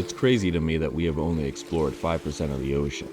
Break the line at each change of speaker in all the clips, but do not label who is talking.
It's crazy to me that we have only explored 5% of the ocean.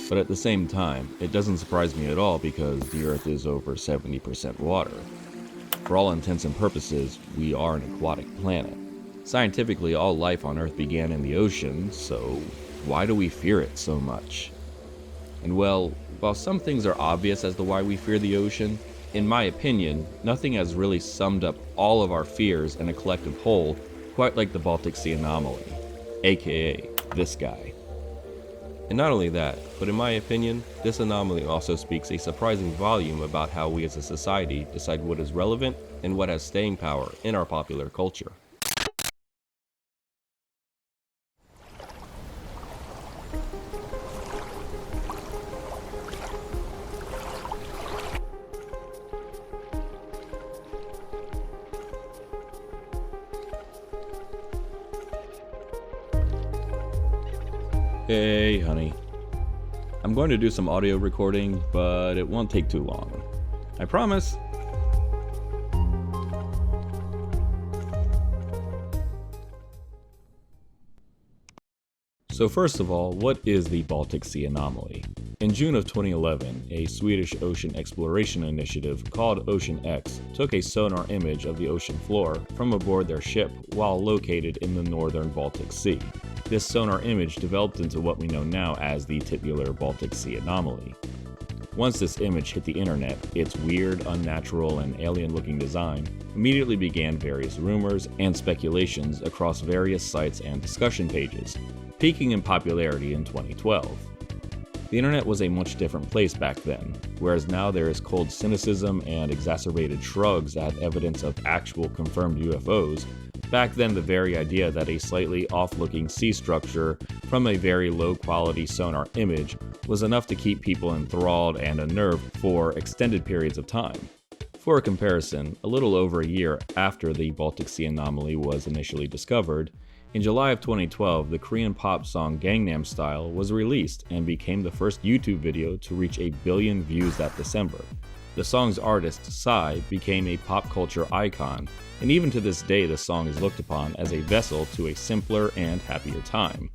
But at the same time, it doesn't surprise me at all because the Earth is over 70% water. For all intents and purposes, we are an aquatic planet. Scientifically, all life on Earth began in the ocean, so why do we fear it so much? And well, while some things are obvious as to why we fear the ocean, in my opinion, nothing has really summed up all of our fears in a collective whole quite like the Baltic Sea Anomaly, aka this guy. And not only that, but in my opinion, this anomaly also speaks a surprising volume about how we as a society decide what is relevant and what has staying power in our popular culture. Hey, honey. I'm going to do some audio recording, but it won't take too long. I promise. So first of all, what is the Baltic Sea Anomaly? In June of 2011, a Swedish ocean exploration initiative called Ocean X took a sonar image of the ocean floor from aboard their ship while located in the northern Baltic Sea. This sonar image developed into what we know now as the titular Baltic Sea Anomaly. Once this image hit the internet, its weird, unnatural, and alien-looking design immediately began various rumors and speculations across various sites and discussion pages, peaking in popularity in 2012. The internet was a much different place back then, whereas now there is cold cynicism and exacerbated shrugs at evidence of actual confirmed UFOs. Back then, the very idea that a slightly off-looking sea structure from a very low-quality sonar image was enough to keep people enthralled and unnerved for extended periods of time. For a comparison, a little over a year after the Baltic Sea Anomaly was initially discovered, in July of 2012, the Korean pop song Gangnam Style was released and became the first YouTube video to reach 1 billion views that December. The song's artist, Psy, became a pop culture icon, and even to this day the song is looked upon as a vessel to a simpler and happier time.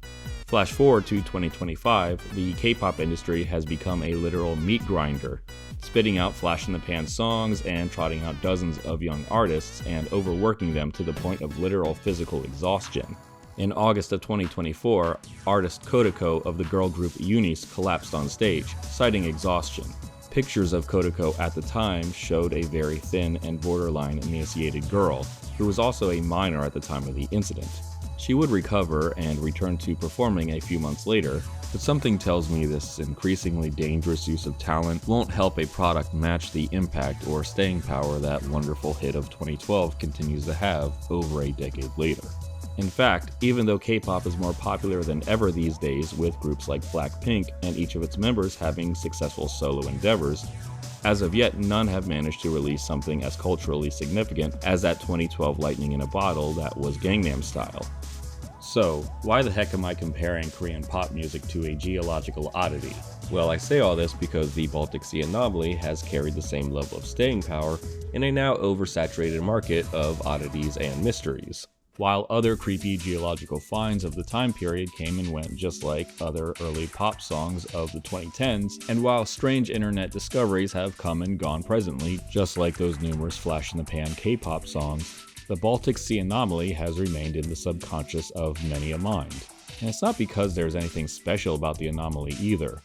Flash forward to 2025, the K-pop industry has become a literal meat grinder, spitting out flash-in-the-pan songs and trotting out dozens of young artists and overworking them to the point of literal physical exhaustion. In August of 2024, artist Kodako of the girl group Unis collapsed on stage, citing exhaustion. Pictures of Kodako at the time showed a very thin and borderline emaciated girl, who was also a minor at the time of the incident. She would recover and return to performing a few months later, but something tells me this increasingly dangerous use of talent won't help a product match the impact or staying power that wonderful hit of 2012 continues to have over a decade later. In fact, even though K-pop is more popular than ever these days with groups like Blackpink and each of its members having successful solo endeavors, as of yet none have managed to release something as culturally significant as that 2012 lightning in a bottle that was Gangnam Style. So, why the heck am I comparing Korean pop music to a geological oddity? Well, I say all this because the Baltic Sea Anomaly has carried the same level of staying power in a now oversaturated market of oddities and mysteries. While other creepy geological finds of the time period came and went just like other early pop songs of the 2010s, and while strange internet discoveries have come and gone presently, just like those numerous flash-in-the-pan K-pop songs, the Baltic Sea Anomaly has remained in the subconscious of many a mind. And it's not because there's anything special about the anomaly either.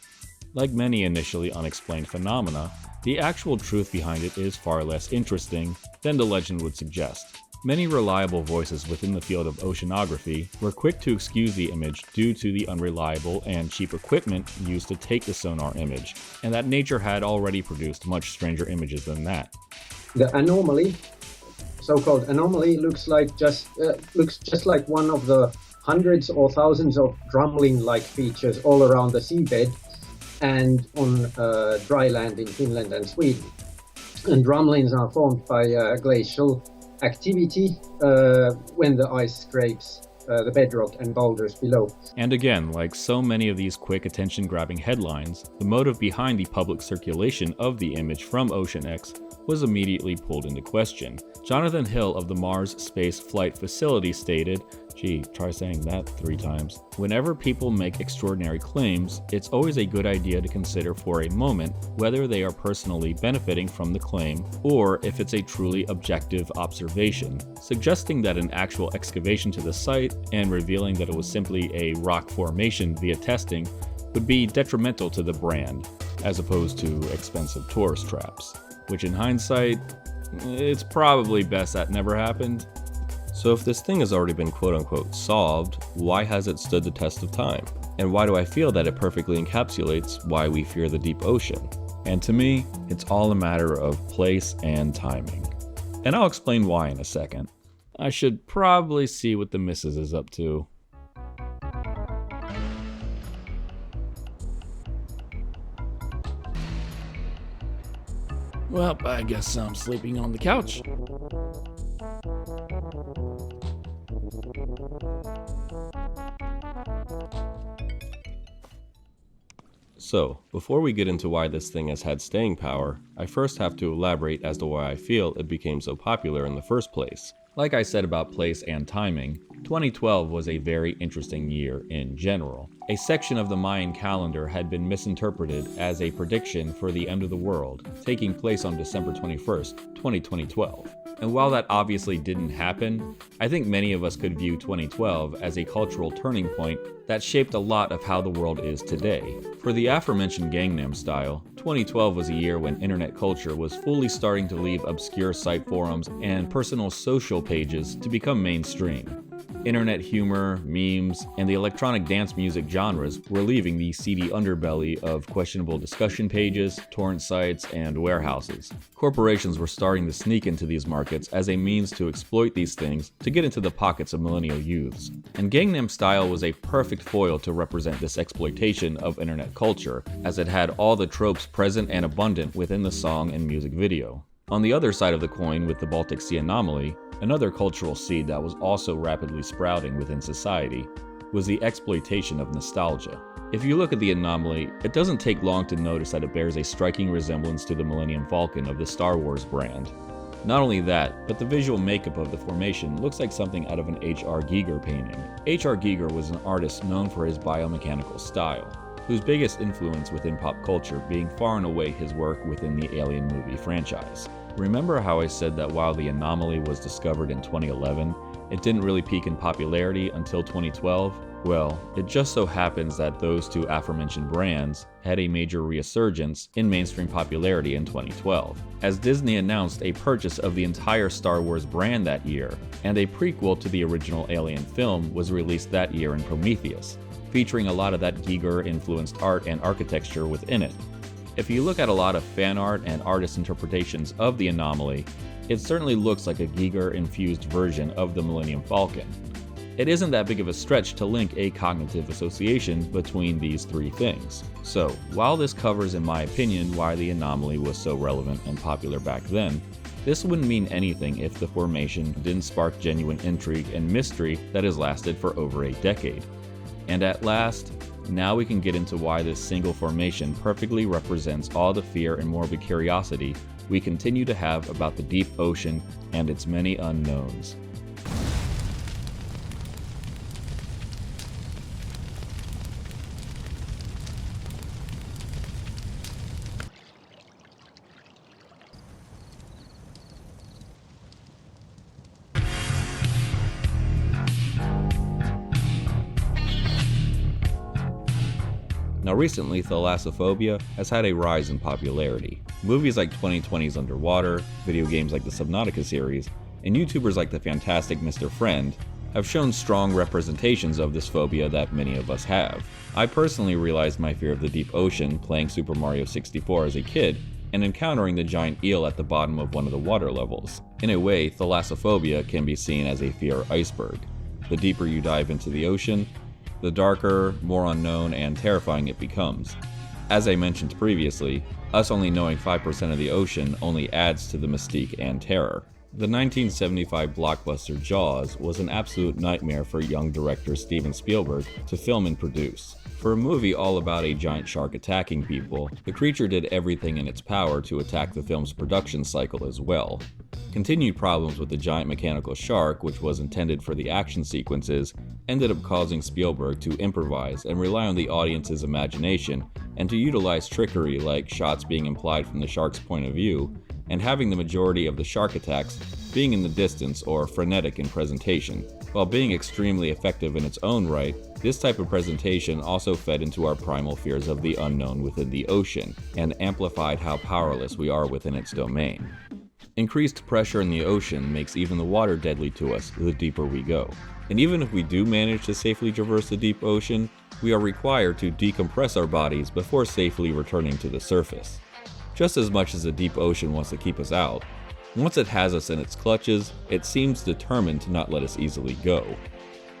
Like many initially unexplained phenomena, the actual truth behind it is far less interesting than the legend would suggest. Many reliable voices within the field of oceanography were quick to excuse the image due to the unreliable and cheap equipment used to take the sonar image, and that nature had already produced much stranger images than that.
The anomaly, so-called anomaly, looks just like one of the hundreds or thousands of drumlin-like features all around the seabed and on dry land in Finland and Sweden. And drumlins are formed by glacial activity when the ice scrapes the bedrock and boulders below.
And again, like so many of these quick attention-grabbing headlines, the motive behind the public circulation of the image from Ocean X was immediately pulled into question. Jonathan Hill of the Mars Space Flight Facility stated, gee, try saying that 3 times. Whenever people make extraordinary claims, it's always a good idea to consider for a moment whether they are personally benefiting from the claim or if it's a truly objective observation, suggesting that an actual excavation to the site and revealing that it was simply a rock formation via testing would be detrimental to the brand, as opposed to expensive tourist traps, which in hindsight, it's probably best that never happened. So if this thing has already been quote-unquote solved, why has it stood the test of time? And why do I feel that it perfectly encapsulates why we fear the deep ocean? And to me, it's all a matter of place and timing. And I'll explain why in a second. I should probably see what the missus is up to. Well, I guess I'm sleeping on the couch. So, before we get into why this thing has had staying power, I first have to elaborate as to why I feel it became so popular in the first place. Like I said about place and timing, 2012 was a very interesting year in general. A section of the Mayan calendar had been misinterpreted as a prediction for the end of the world, taking place on December 21st, 2012. And while that obviously didn't happen, I think many of us could view 2012 as a cultural turning point that shaped a lot of how the world is today. For the aforementioned Gangnam Style, 2012 was a year when internet culture was fully starting to leave obscure site forums and personal social pages to become mainstream. Internet humor, memes, and the electronic dance music genres were leaving the seedy underbelly of questionable discussion pages, torrent sites, and warehouses. Corporations were starting to sneak into these markets as a means to exploit these things to get into the pockets of millennial youths. And Gangnam Style was a perfect foil to represent this exploitation of internet culture, as it had all the tropes present and abundant within the song and music video. On the other side of the coin, with the Baltic Sea Anomaly, another cultural seed that was also rapidly sprouting within society was the exploitation of nostalgia. If you look at the anomaly, it doesn't take long to notice that it bears a striking resemblance to the Millennium Falcon of the Star Wars brand. Not only that, but the visual makeup of the formation looks like something out of an H.R. Giger painting. H.R. Giger was an artist known for his biomechanical style, whose biggest influence within pop culture being far and away his work within the Alien movie franchise. Remember how I said that while the anomaly was discovered in 2011, it didn't really peak in popularity until 2012? Well, it just so happens that those two aforementioned brands had a major resurgence in mainstream popularity in 2012, as Disney announced a purchase of the entire Star Wars brand that year, and a prequel to the original Alien film was released that year in Prometheus, featuring a lot of that Giger-influenced art and architecture within it. If you look at a lot of fan art and artist interpretations of the anomaly, it certainly looks like a Giger-infused version of the Millennium Falcon. It isn't that big of a stretch to link a cognitive association between these three things. So, while this covers, in my opinion, why the anomaly was so relevant and popular back then, this wouldn't mean anything if the formation didn't spark genuine intrigue and mystery that has lasted for over a decade. And at last, now we can get into why this single formation perfectly represents all the fear and morbid curiosity we continue to have about the deep ocean and its many unknowns. Now recently, thalassophobia has had a rise in popularity. Movies like 2020's Underwater, video games like the Subnautica series, and YouTubers like the fantastic Mr. Friend have shown strong representations of this phobia that many of us have. I personally realized my fear of the deep ocean playing Super Mario 64 as a kid and encountering the giant eel at the bottom of one of the water levels. In a way, thalassophobia can be seen as a fear iceberg. The deeper you dive into the ocean, the darker, more unknown, and terrifying it becomes. As I mentioned previously, us only knowing 5% of the ocean only adds to the mystique and terror. The 1975 blockbuster Jaws was an absolute nightmare for young director Steven Spielberg to film and produce. For a movie all about a giant shark attacking people, the creature did everything in its power to attack the film's production cycle as well. Continued problems with the giant mechanical shark, which was intended for the action sequences, ended up causing Spielberg to improvise and rely on the audience's imagination and to utilize trickery like shots being implied from the shark's point of view and having the majority of the shark attacks being in the distance or frenetic in presentation. While being extremely effective in its own right, this type of presentation also fed into our primal fears of the unknown within the ocean and amplified how powerless we are within its domain. Increased pressure in the ocean makes even the water deadly to us the deeper we go. And even if we do manage to safely traverse the deep ocean, we are required to decompress our bodies before safely returning to the surface. Just as much as the deep ocean wants to keep us out, once it has us in its clutches, it seems determined to not let us easily go.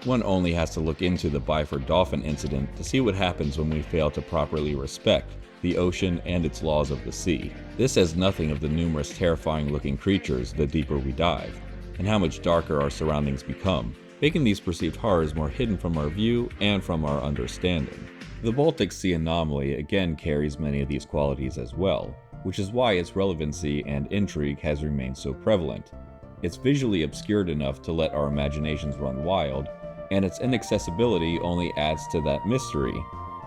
One only has to look into the Byford dolphin incident to see what happens when we fail to properly respect the ocean and its laws of the sea. This says nothing of the numerous terrifying looking creatures the deeper we dive, and how much darker our surroundings become, making these perceived horrors more hidden from our view and from our understanding. The Baltic Sea Anomaly again carries many of these qualities as well, which is why its relevancy and intrigue has remained so prevalent. It's visually obscured enough to let our imaginations run wild, and its inaccessibility only adds to that mystery.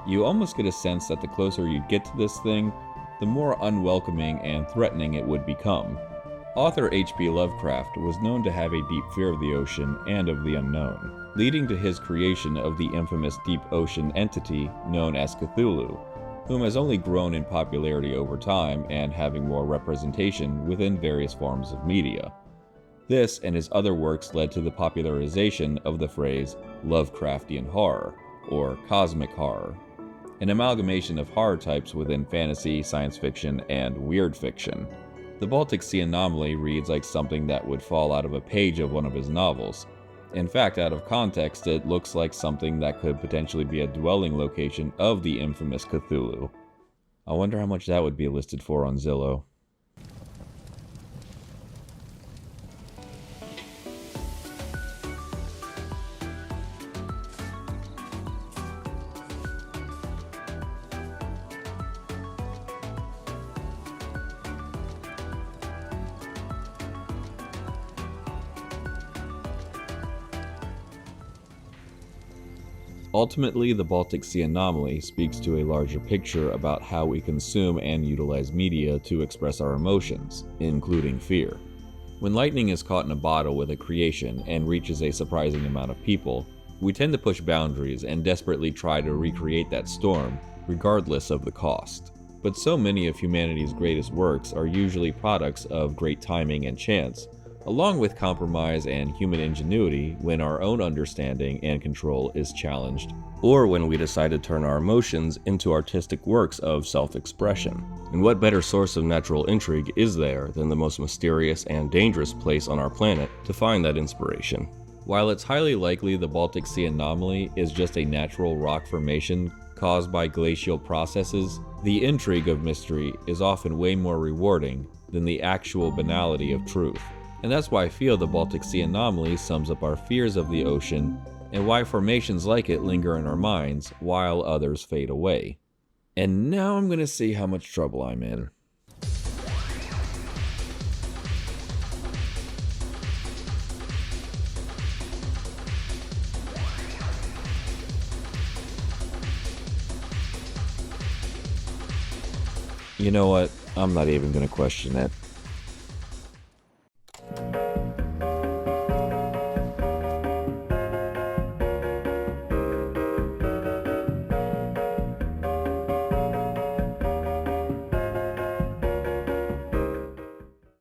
You almost get a sense that the closer you get to this thing, the more unwelcoming and threatening it would become. Author H.P. Lovecraft was known to have a deep fear of the ocean and of the unknown, leading to his creation of the infamous deep ocean entity known as Cthulhu, whom has only grown in popularity over time and having more representation within various forms of media. This and his other works led to the popularization of the phrase Lovecraftian horror, or cosmic horror, an amalgamation of horror types within fantasy, science fiction, and weird fiction. The Baltic Sea Anomaly reads like something that would fall out of a page of one of his novels. In fact, out of context, it looks like something that could potentially be a dwelling location of the infamous Cthulhu. I wonder how much that would be listed for on Zillow. Ultimately, the Baltic Sea Anomaly speaks to a larger picture about how we consume and utilize media to express our emotions, including fear. When lightning is caught in a bottle with a creation and reaches a surprising amount of people, we tend to push boundaries and desperately try to recreate that storm, regardless of the cost. But so many of humanity's greatest works are usually products of great timing and chance, along with compromise and human ingenuity when our own understanding and control is challenged, or when we decide to turn our emotions into artistic works of self-expression. And what better source of natural intrigue is there than the most mysterious and dangerous place on our planet to find that inspiration? While it's highly likely the Baltic Sea Anomaly is just a natural rock formation caused by glacial processes, the intrigue of mystery is often way more rewarding than the actual banality of truth. And that's why I feel the Baltic Sea Anomaly sums up our fears of the ocean and why formations like it linger in our minds while others fade away. And now I'm gonna see how much trouble I'm in. You know what? I'm not even gonna question it.